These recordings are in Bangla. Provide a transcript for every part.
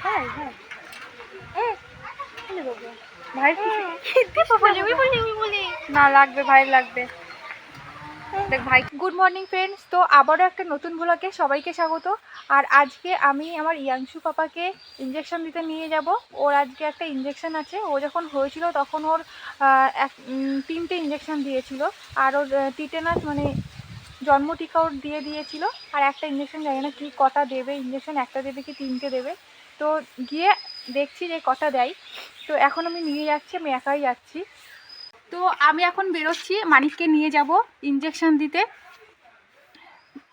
ভাই ভাই না লাগবে, ভাই লাগবে। দেখ ভাই। গুড মর্নিং ফ্রেন্ডস, তো আবারও একটা নতুন ব্লগে সবাইকে স্বাগত। আর আজকে আমি আমার ইয়াংশু পাপাকে ইঞ্জেকশন দিতে নিয়ে যাব। ওর আজকে একটা ইঞ্জেকশন আছে। ও যখন হয়েছিল তখন ওর 3টে ইঞ্জেকশন দিয়েছিল। আর ওর টিটেনাস মানে জন্ম টিকা ওর দিয়েছিল। আর একটা ইঞ্জেকশন জানি না কি কটা দেবে, ইঞ্জেকশন একটা দেবে কি 3টে দেবে। তো গিয়ে দেখছি যে কটা দেয়। তো এখন আমি নিয়ে যাচ্ছি, আমি একাই যাচ্ছি। তো আমি এখন বেরোচ্ছি, মানিককে নিয়ে যাব ইঞ্জেকশন দিতে।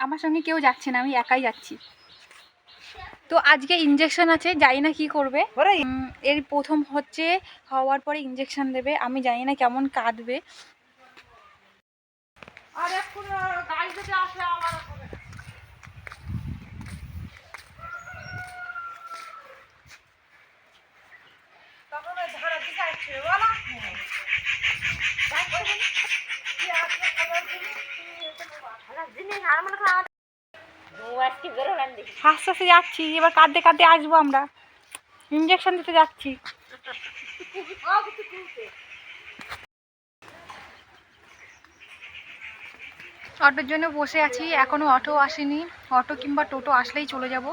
আমার সঙ্গে কেউ যাচ্ছে না, আমি একাই যাচ্ছি। তো আজকে ইঞ্জেকশন আছে, জানি না কি করবে। এর প্রথম হচ্ছে, হওয়ার পরে ইঞ্জেকশন দেবে। আমি জানি না কেমন কাঁদবে। আস্তে আস্তে যাচ্ছি, এবার কাঁদতে কাঁদতে আসবো। আমরা ইঞ্জেকশন দিতে যাচ্ছি। অটোর জন্য বসে আছি, এখনো অটো আসেনি। অটো কিংবা টোটো আসলেই চলে যাব।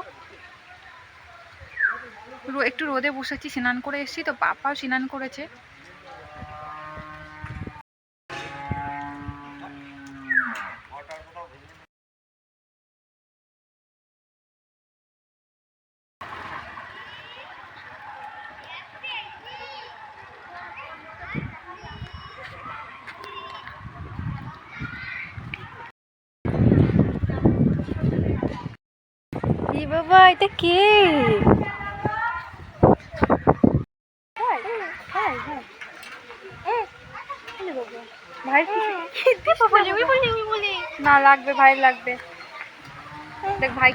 একটু রোদে বসেছি, স্নান করে এসেছি, তো পাপাও স্নান করেছে। বাবা, এটা কে? ভাই না লাগবে, ভাই লাগবে। দেখ ভাই।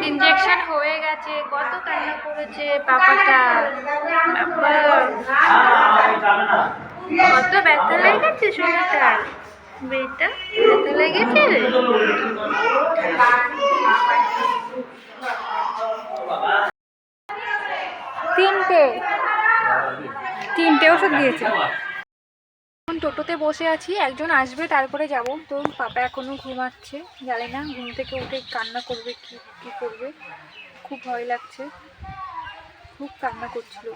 ইঞ্জেকশন হয়ে গেছে, কত কান্না করেছে পাপাটা। কত ব্যথা লেগেছে শরীরটা, বেটা ব্যথা লেগেছে। তিনটে ওষুধ দিয়েছে। এখন টোটোতে বসে আছি, একজন আসবে তারপরে যাব। তো পাপা এখনো ঘুমাচ্ছে, জানি না ঘুম থেকে উঠে কান্না করবে কি করবে। খুব ভয় লাগছে, খুব কান্না করছিল।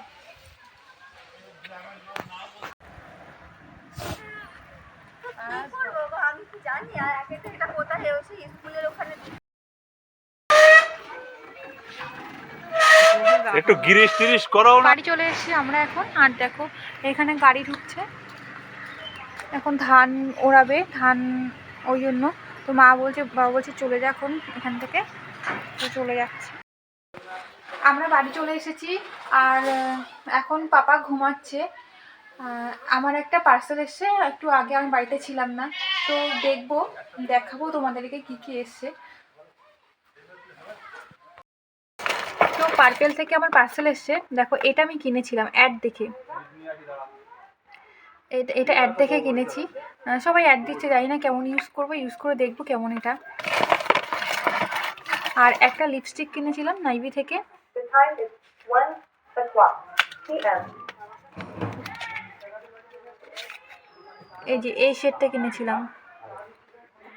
একটু গিরিশ টিরিশ করো না। বাড়ি চলে এসেছি আমরা এখন। আর দেখো এখানে গাড়ি ঢুকছে, এখন ধান ওড়াবে, ধান ওই জন্য। তো বাবা বলছে চলে যা এখন এখান থেকে। তো চলে যাচ্ছে। আমরা বাড়ি চলে এসেছি। আর এখন পাপা ঘুমাচ্ছে। আমার একটা পার্সেল এসছে, একটু আগে আমি বাড়িতে ছিলাম না। তো দেখাবো তোমাদেরকে কি এসছে। তো পার্পেল থেকে আমার পার্সেল এসছে। দেখো এটা আমি কিনেছিলাম অ্যাড দেখে। এটা অ্যাড দেখে কিনেছি। সবাই অ্যাড দিচ্ছে, জানি না কেমন ইউজ করে দেখবো কেমন এটা। আর একটা লিপস্টিক কিনেছিলাম নাইভি থেকে। এই যে এই শেডটা কিনেছিলাম,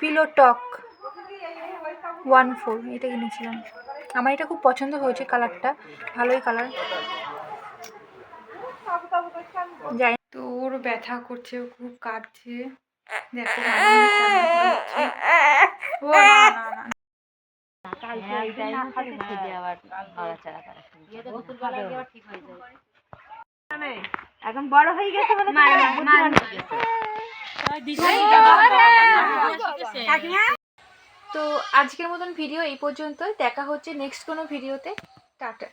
পিলো টক 14, এটা কিনেছিলাম। আমার এটা খুব পছন্দ হয়েছে, কালারটা ভালোই কালার। যাই, তো ওর ব্যথা করছে, ও খুব কাঁদছে। দেখো ও এখন বড় হয়ে গেছে বলে তো আজকের মতন ভিডিও এই পর্যন্ত, দেখা হচ্ছে নেক্সট কোনো ভিডিওতে। টাটা।